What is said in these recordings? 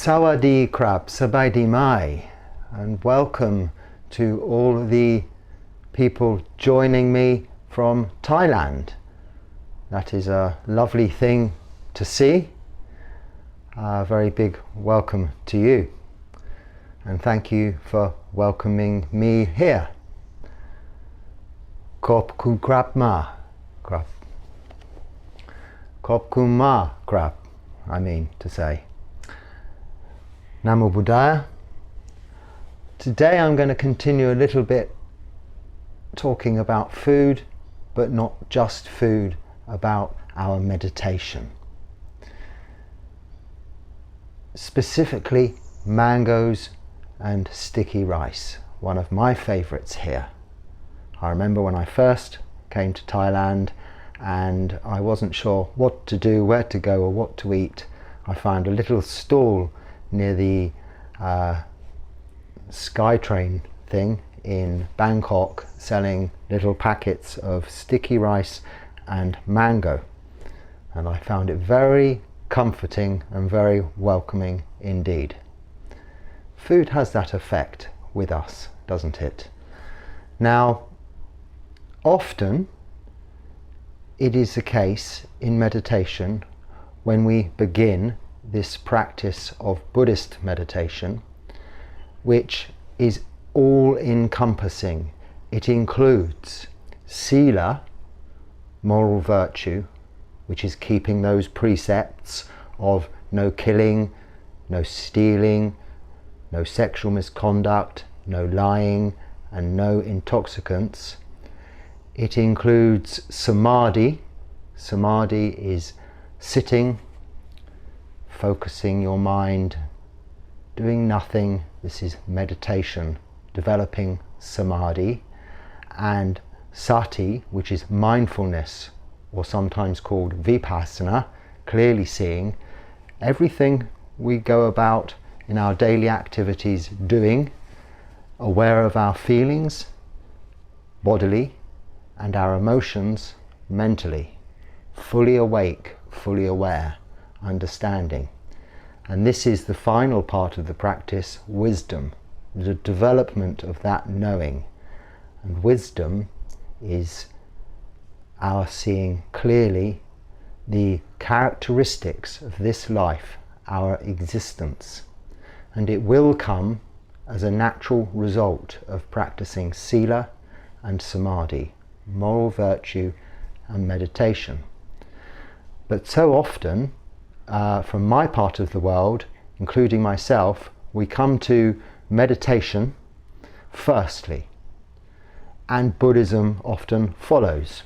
Sawadee krap, sabaidi mai, and welcome to all the people joining me from Thailand. That is a lovely thing to see. A very big welcome to you, and thank you for welcoming me here. Kop ku krap ma krap. Kop ku ma krap, I mean to say. Namo Buddhaya. Today I'm going to continue a little bit talking about food, but not just food, about our meditation. Specifically mangoes and sticky rice, one of my favourites here. I remember when I first came to Thailand and I wasn't sure what to do, where to go or what to eat. I found a little stall near the SkyTrain thing in Bangkok selling little packets of sticky rice and mango, and I found it very comforting and very welcoming indeed. Food has that effect with us, doesn't it? Now, often it is the case in meditation when we begin this practice of Buddhist meditation, which is all-encompassing. It includes sila, moral virtue, which is keeping those precepts of no killing, no stealing, no sexual misconduct, no lying, and no intoxicants. It includes samadhi. Samadhi is sitting, focusing your mind, doing nothing. This is meditation, developing samadhi. And sati, which is mindfulness, or sometimes called vipassana, clearly seeing everything we go about in our daily activities doing, aware of our feelings bodily and our emotions mentally, fully awake, fully aware, understanding. And this is the final part of the practice, wisdom, the development of that knowing. And wisdom is our seeing clearly the characteristics of this life, our existence. And it will come as a natural result of practicing sila and samadhi, moral virtue and meditation. But so often, from my part of the world, including myself, we come to meditation firstly, and Buddhism often follows,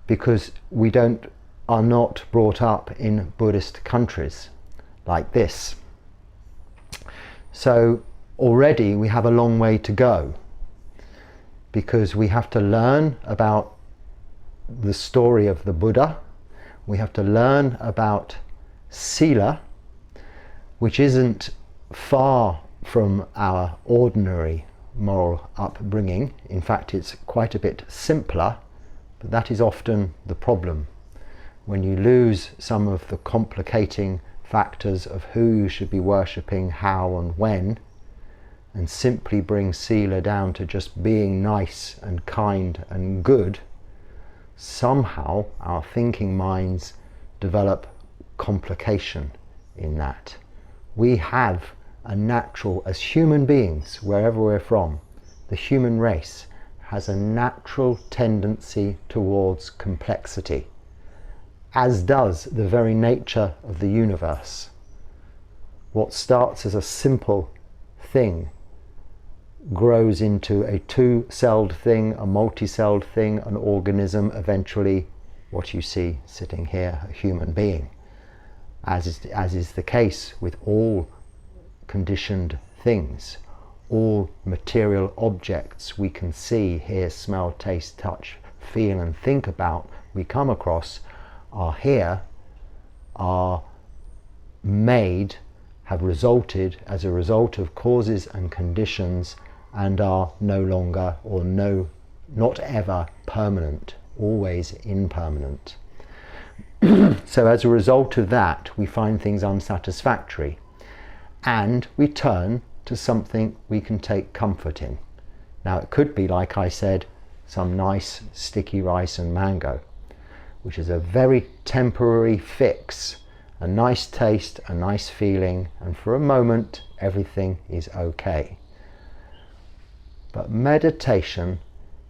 because we are not brought up in Buddhist countries like this. So already we have a long way to go, because we have to learn about the story of the Buddha. We have to learn about sila, which isn't far from our ordinary moral upbringing. In fact, it's quite a bit simpler, but that is often the problem. When you lose some of the complicating factors of who you should be worshipping, how and when, and simply bring sila down to just being nice and kind and good, somehow our thinking minds develop complication in that. We have a natural, as human beings, wherever we're from, the human race has a natural tendency towards complexity, as does the very nature of the universe. What starts as a simple thing grows into a two-celled thing, a multi-celled thing, an organism, eventually what you see sitting here, a human being, as is the case with all conditioned things. All material objects we can see, hear, smell, taste, touch, feel and think about, we come across, are here, are made, have resulted as a result of causes and conditions, and are no longer, or not ever permanent, always impermanent. So as a result of that, we find things unsatisfactory. and we turn to something we can take comfort in. Now it could be, like I said, some nice sticky rice and mango, which is a very temporary fix, a nice taste, a nice feeling, and for a moment everything is okay. But meditation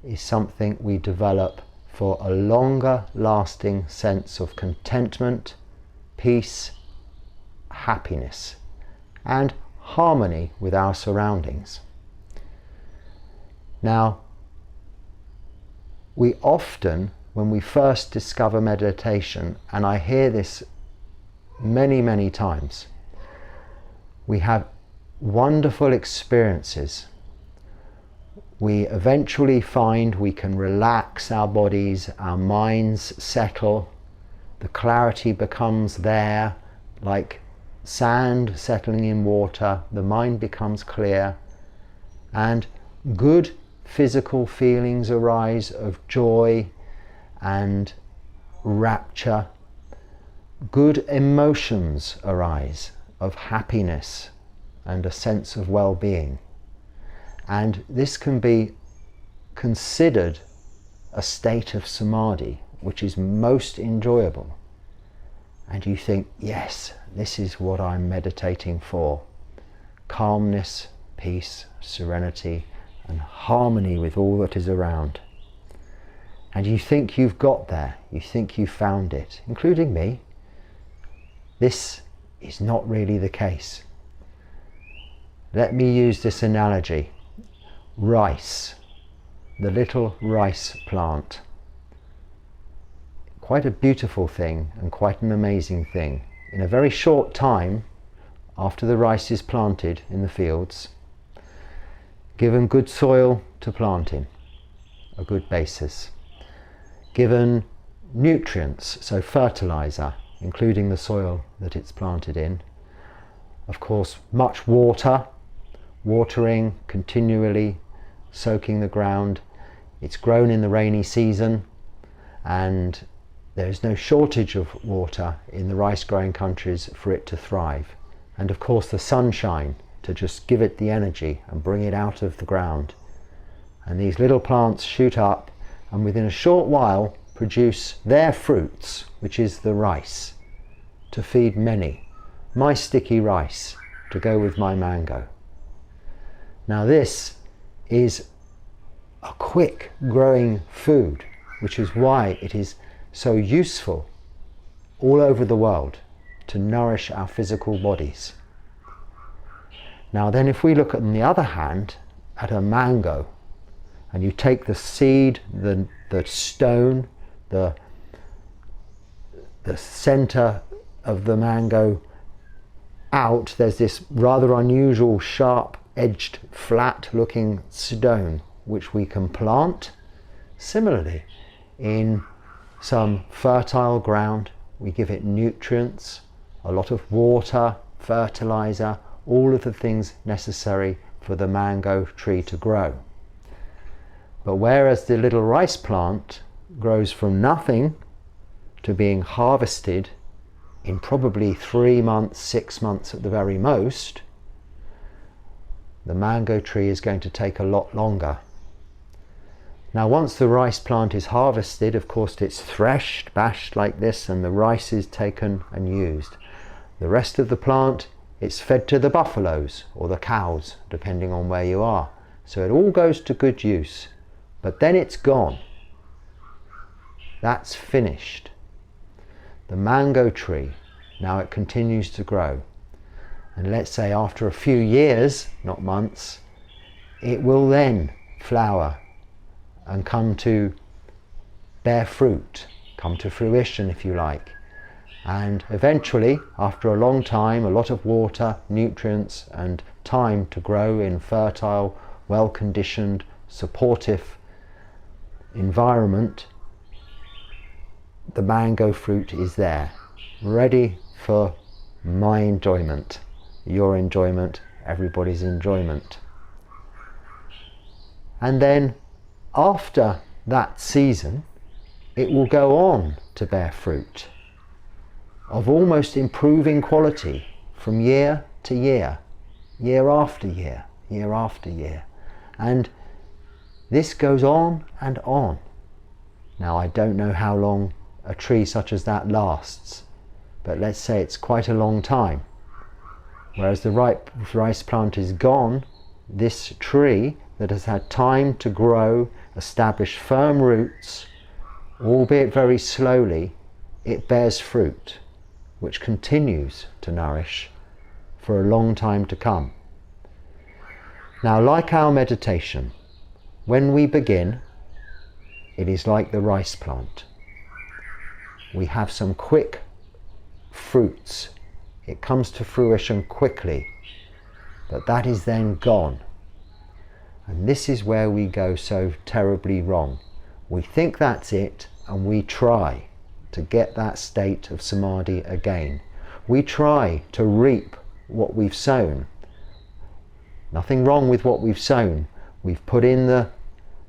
is something we develop for a longer lasting sense of contentment, peace, happiness, and harmony with our surroundings. Now, we often, when we first discover meditation, and I hear this many times, we have wonderful experiences. We eventually find we can relax our bodies, our minds settle, the clarity becomes there, like sand settling in water, the mind becomes clear, and good physical feelings arise of joy and rapture. Good emotions arise of happiness and a sense of well-being. And this can be considered a state of samadhi, which is most enjoyable. And you think, yes, this is what I'm meditating for. Calmness, peace, serenity, and harmony with all that is around. And you think you've got there, you think you've found it, including me. This is not really the case. Let me use this analogy. Rice, the little rice plant. Quite a beautiful thing and quite an amazing thing. In a very short time, after the rice is planted in the fields, given good soil to plant in, a good basis, given nutrients, so fertilizer, including the soil that it's planted in, of course much water, watering continually, soaking the ground. It's grown in the rainy season, and there's no shortage of water in the rice growing countries for it to thrive. And of course the sunshine to just give it the energy and bring it out of the ground. And these little plants shoot up and within a short while produce their fruits, which is the rice, to feed many. My sticky rice to go with my mango. Now this is a quick growing food, which is why it is so useful all over the world to nourish our physical bodies. Now then, if we look on the other hand at a mango, and you take the seed, the stone, the center of the mango out, there's this rather unusual sharp edged flat looking stone which we can plant. Similarly, in some fertile ground, we give it nutrients, a lot of water, fertilizer, all of the things necessary for the mango tree to grow. But whereas the little rice plant grows from nothing to being harvested in probably 3 months, 6 months at the very most, the mango tree is going to take a lot longer. Now once the rice plant is harvested, of course it's threshed, bashed like this, and the rice is taken and used. The rest of the plant, it's fed to the buffaloes or the cows, depending on where you are. So it all goes to good use, but then it's gone. That's finished. The mango tree, now it continues to grow. And let's say after a few years, not months, it will then flower and come to bear fruit, come to fruition if you like. And eventually, after a long time, a lot of water, nutrients and time to grow in fertile, well-conditioned, supportive environment, the mango fruit is there, ready for my enjoyment, your enjoyment, everybody's enjoyment. And then after that season, it will go on to bear fruit of almost improving quality from year to year, year after year, year after year. And this goes on and on. Now, I don't know how long a tree such as that lasts, but let's say it's quite a long time. Whereas the rice plant is gone, this tree that has had time to grow, establish firm roots, albeit very slowly, it bears fruit, which continues to nourish for a long time to come. Now, like our meditation, when we begin, it is like the rice plant. We have some quick fruits. It comes to fruition quickly, but that is then gone. And this is where we go so terribly wrong. We think that's it, and we try to get that state of samadhi again. We try to reap what we've sown. Nothing wrong with what we've sown. We've put in the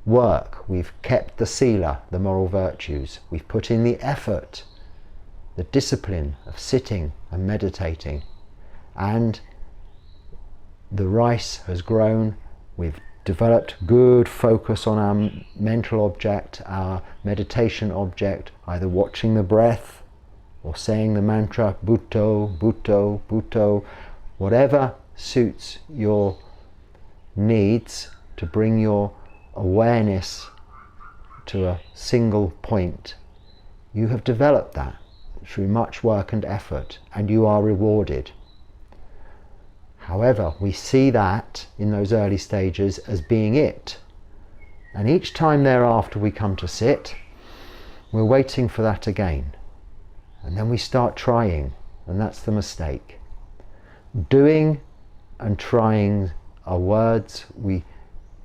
work, we've kept the sila, the moral virtues, we've put in the effort, the discipline of sitting and meditating, and the rice has grown. We've developed good focus on our mental object, our meditation object, either watching the breath or saying the mantra Bhutto, Bhutto, Bhutto, whatever suits your needs to bring your awareness to a single point. You have developed that through much work and effort, and you are rewarded. However, we see that in those early stages as being it. And each time thereafter we come to sit, we're waiting for that again. And then we start trying, and that's the mistake. Doing and trying are words we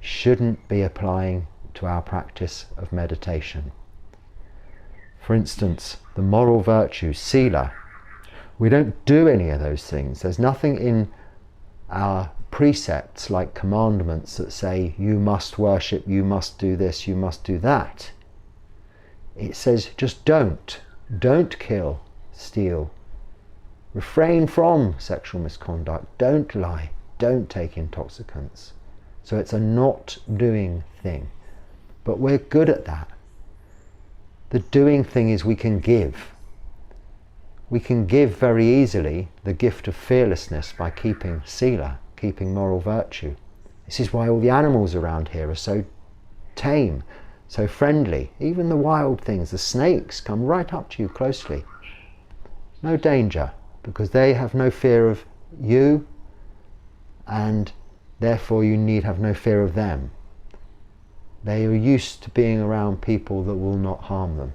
shouldn't be applying to our practice of meditation. For instance, the moral virtues, sila, we don't do any of those things. There's nothing in our precepts like commandments that say you must worship, you must do this, you must do that. It says just don't kill, steal, refrain from sexual misconduct, don't lie, don't take intoxicants. So it's a not doing thing, but we're good at that. The doing thing is we can give. We can give very easily the gift of fearlessness by keeping sila, keeping moral virtue. This is why all the animals around here are so tame, so friendly. Even the wild things, the snakes, come right up to you closely. No danger, because they have no fear of you, and therefore you need have no fear of them. They are used to being around people that will not harm them.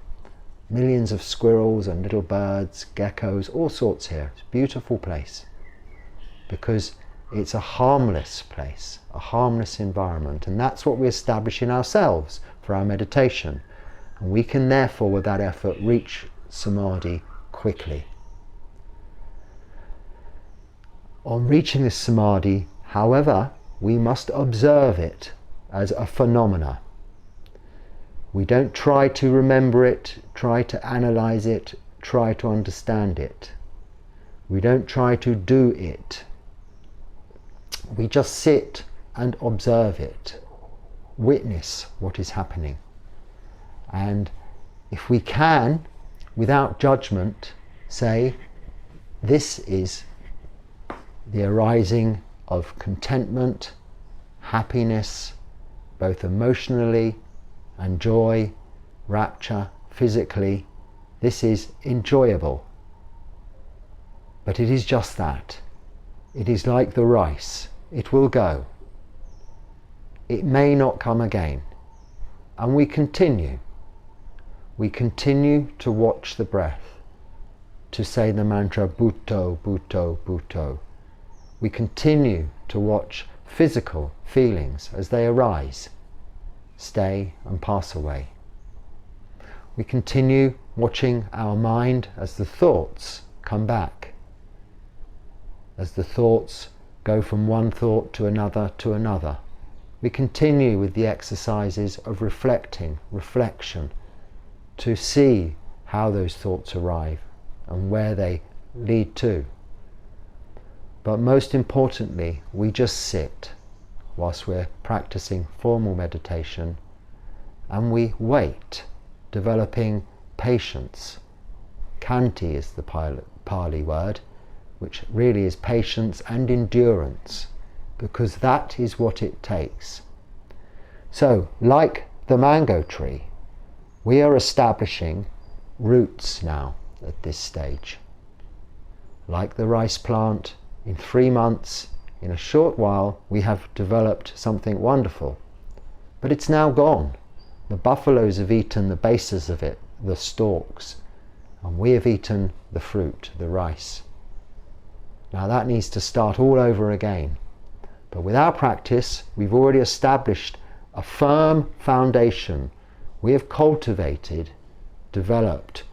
Millions of squirrels and little birds, geckos, all sorts here. It's a beautiful place because it's a harmless place, a harmless environment, and that's what we establish in ourselves for our meditation. And we can therefore, with that effort, reach samadhi quickly. On reaching this samadhi, however, we must observe it as a phenomena. We don't try to remember it, try to analyze it, try to understand it. We don't try to do it. We just sit and observe it, witness what is happening. And if we can, without judgment, say, this is the arising of contentment, happiness, both emotionally and joy, rapture, physically. This is enjoyable. But it is just that. It is like the rice. It will go. It may not come again. And we continue. We continue to watch the breath, to say the mantra Bhutto, Bhutto, Bhutto. We continue to watch physical feelings as they arise, stay and pass away. We continue watching our mind as the thoughts come back, as the thoughts go from one thought to another to another. We continue with the exercises of reflection, to see how those thoughts arrive and where they lead to. But most importantly, we just sit whilst we're practicing formal meditation, and we wait, developing patience. Khanti is the Pali word, which really is patience and endurance, because that is what it takes. So, like the mango tree, we are establishing roots now at this stage. Like the rice plant, in 3 months, in a short while, we have developed something wonderful. But it's now gone. The buffaloes have eaten the bases of it, the stalks, and we have eaten the fruit, the rice. Now that needs to start all over again. But with our practice, we've already established a firm foundation. We have cultivated, developed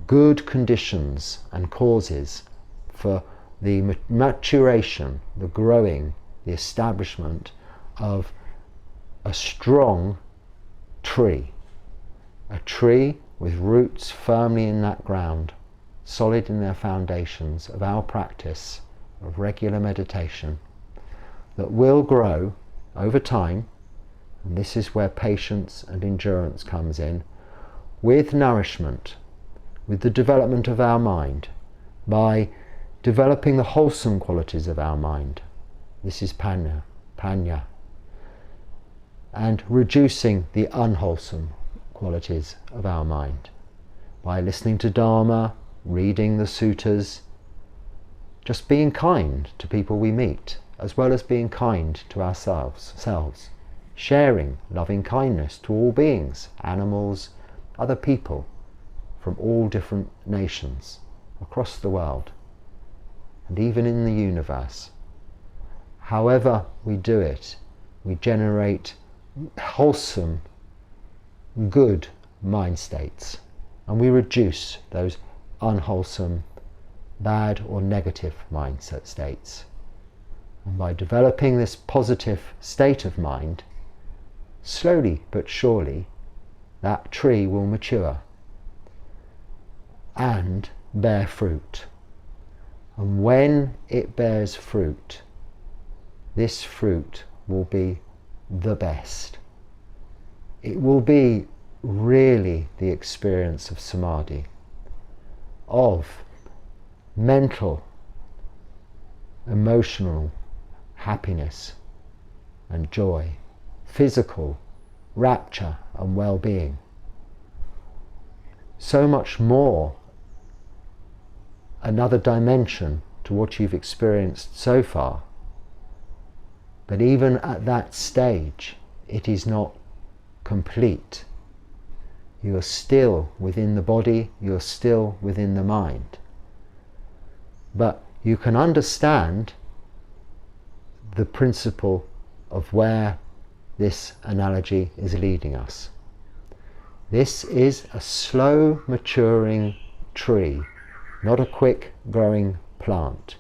good conditions and causes for the maturation, the growing, the establishment of a strong tree. A tree with roots firmly in that ground, solid in their foundations of our practice of regular meditation, that will grow over time, and this is where patience and endurance comes in, with nourishment, with the development of our mind, by developing the wholesome qualities of our mind. This is panya, and reducing the unwholesome qualities of our mind by listening to Dharma, reading the suttas, just being kind to people we meet, as well as being kind to ourselves, sharing loving kindness to all beings, animals, other people from all different nations across the world and even in the universe. However we do it, we generate wholesome, good mind states, and we reduce those unwholesome, bad or negative mindset states. And by developing this positive state of mind, slowly but surely, that tree will mature and bear fruit. And when it bears fruit, this fruit will be the best. It will be really the experience of samadhi, of mental, emotional happiness and joy, physical rapture and well-being. So much more, another dimension to what you've experienced so far. But even at that stage, it is not complete. You are still within the body, you are still within the mind. But you can understand the principle of where this analogy is leading us. This is a slow maturing tree, not a quick growing plant.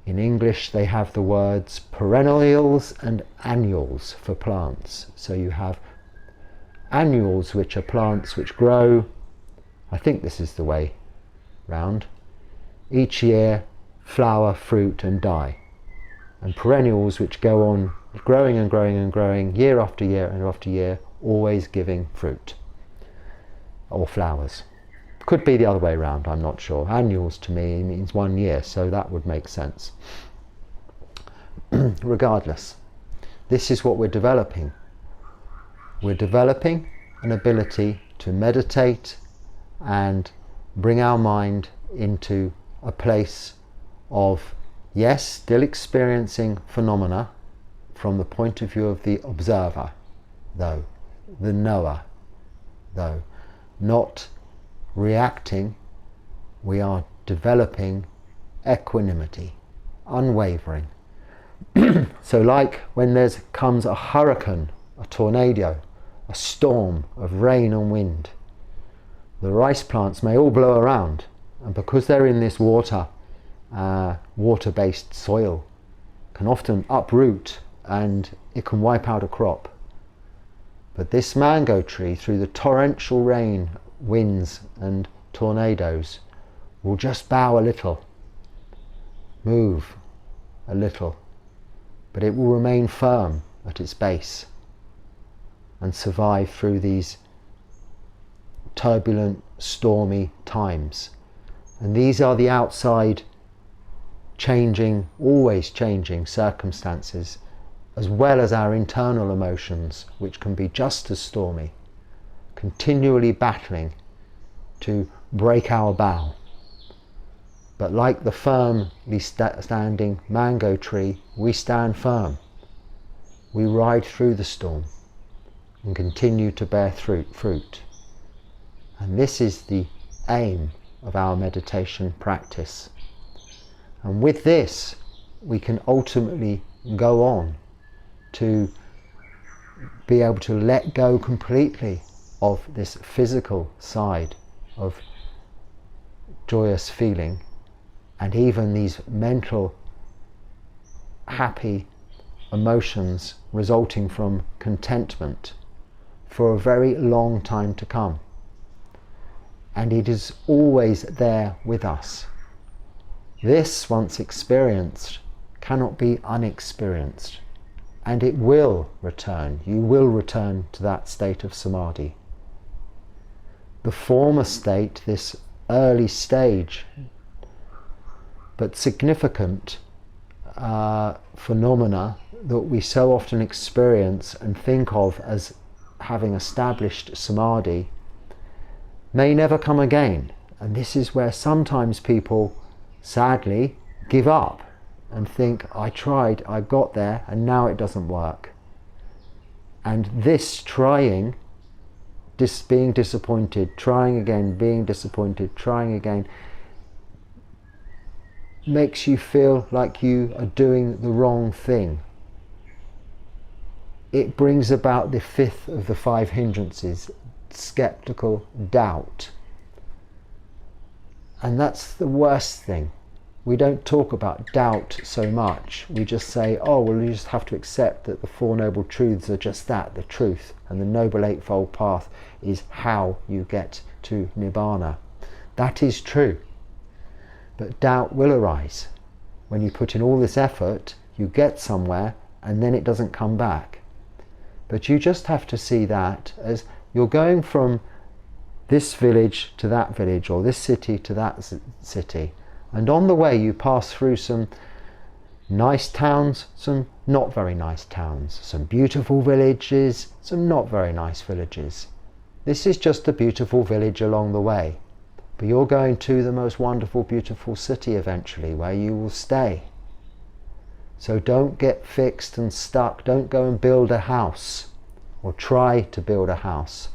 In English they have the words perennials and annuals for plants. So you have annuals, which are plants which grow, I think this is the way round, each year, flower, fruit and die. And perennials which go on growing and growing and growing year after year and after year, always giving fruit or flowers. Could be the other way around, I'm not sure. Annuals to me means 1 year, so that would make sense. Regardless, this is what we're developing. We're developing an ability to meditate and bring our mind into a place of, yes, still experiencing phenomena from the point of view of the observer, though, the knower, though, not reacting. We are developing equanimity, unwavering. So like when there comes a hurricane, a tornado, a storm of rain and wind, the rice plants may all blow around, and because they're in this water-based soil, can often uproot and it can wipe out a crop. But this mango tree, through the torrential rain, winds and tornadoes, will just bow a little move a little, but it will remain firm at its base and survive through these turbulent, stormy times. And these are the outside changing, always changing circumstances, as well as our internal emotions, which can be just as stormy, continually battling to break our bow. But like the firmly standing mango tree, we stand firm. We ride through the storm and continue to bear fruit. And this is the aim of our meditation practice. And with this, we can ultimately go on to be able to let go completely of this physical side of joyous feeling, and even these mental happy emotions resulting from contentment for a very long time to come. And it is always there with us. This, once experienced, cannot be unexperienced, and it will return. You will return to that state of samadhi. The former state, this early stage, but significant phenomena that we so often experience and think of as having established samadhi, may never come again. And this is where sometimes people sadly give up and think, I tried, I got there, and now it doesn't work. And this trying, being disappointed, trying again, being disappointed, trying again, makes you feel like you are doing the wrong thing. It brings about the fifth of the five hindrances, skeptical doubt. And that's the worst thing. We don't talk about doubt so much. We just say, oh, well, you just have to accept that the Four Noble Truths are just that, the truth, and the Noble Eightfold Path is how you get to Nibbana. That is true. But doubt will arise. When you put in all this effort, you get somewhere, and then it doesn't come back. But you just have to see that as you're going from this village to that village, or this city to that city. And on the way you pass through some nice towns, some not very nice towns, some beautiful villages, some not very nice villages. This is just a beautiful village along the way. But you're going to the most wonderful, beautiful city eventually, where you will stay. So don't get fixed and stuck. Don't go and build a house, or try to build a house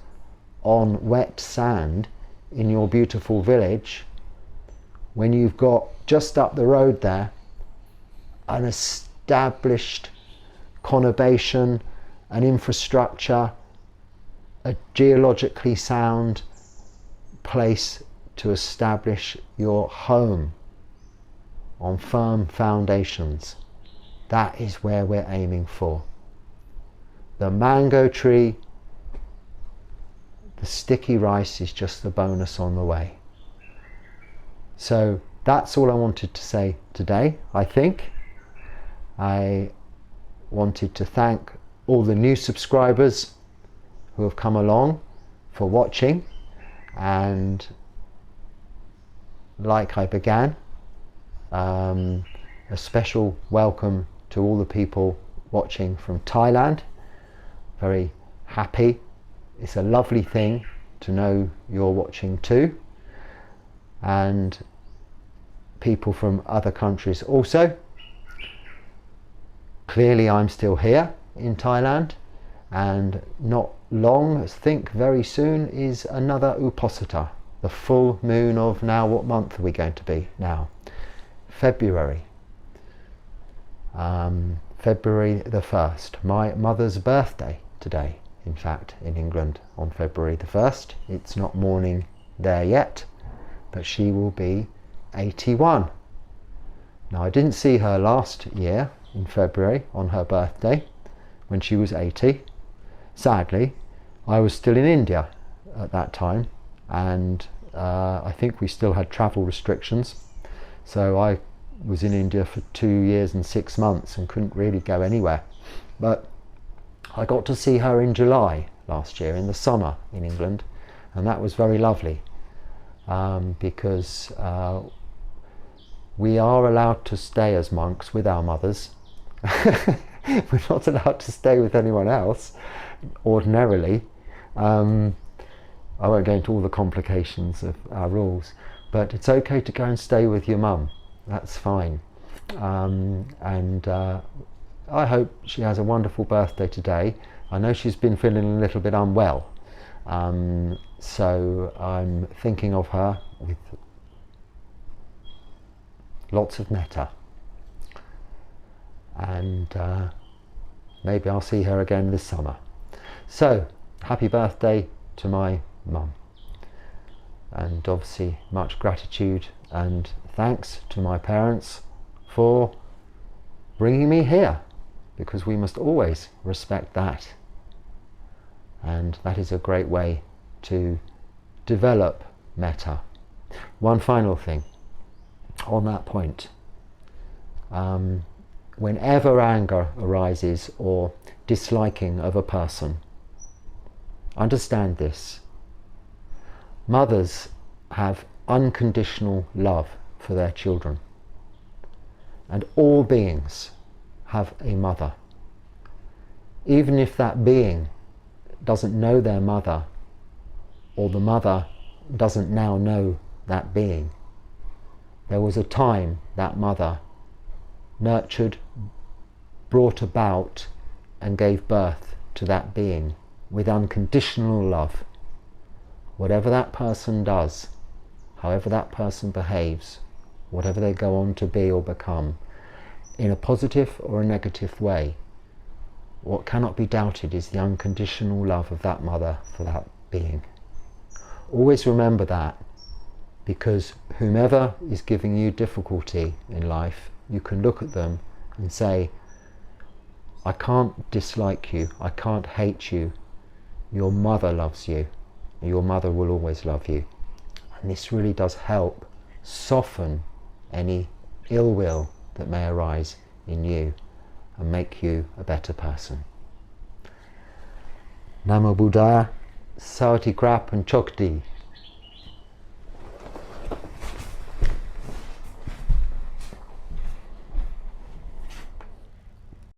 on wet sand in your beautiful village, when you've got just up the road there an established conurbation, an infrastructure, a geologically sound place to establish your home on firm foundations. That is where we're aiming for. The mango tree, the sticky rice is just the bonus on the way. So that's all I wanted to say today, I think. I wanted to thank all the new subscribers who have come along for watching, and like I began, a special welcome to all the people watching from Thailand. Very happy. It's a lovely thing to know you're watching too. And people from other countries also. Clearly I'm still here in Thailand, and not long, I think very soon, is another Uposatha, the full moon of, now what month are we going to be now? February. February the 1st. My mother's birthday today, in fact, in England on February the 1st. It's not morning there yet, but she will be 81. Now, I didn't see her last year in February on her birthday when she was 80. Sadly, I was still in India at that time, and I think we still had travel restrictions, so I was in India for 2 years and 6 months and couldn't really go anywhere. But I got to see her in July last year, in the summer in England, and that was very lovely, because we are allowed to stay as monks with our mothers. We're not allowed to stay with anyone else ordinarily. I won't go into all the complications of our rules, but it's okay to go and stay with your mum. That's fine. And I hope she has a wonderful birthday today. I know she's been feeling a little bit unwell, so I'm thinking of her with lots of metta, and maybe I'll see her again this summer. So happy birthday to my mum, and obviously much gratitude and thanks to my parents for bringing me here, because we must always respect that, and that is a great way to develop metta. One final thing on that point. Whenever anger arises or disliking of a person, understand this: mothers have unconditional love for their children, and all beings have a mother. Even if that being doesn't know their mother, or the mother doesn't now know that being, there was a time that mother nurtured, brought about, and gave birth to that being with unconditional love. Whatever that person does, however that person behaves, whatever they go on to be or become, in a positive or a negative way, what cannot be doubted is the unconditional love of that mother for that being. Always remember that, because whomever is giving you difficulty in life, you can look at them and say, I can't dislike you, I can't hate you, your mother loves you, and your mother will always love you. And this really does help soften any ill will that may arise in you and make you a better person. Namo Buddhaya, Sawati Krap and Chokdi.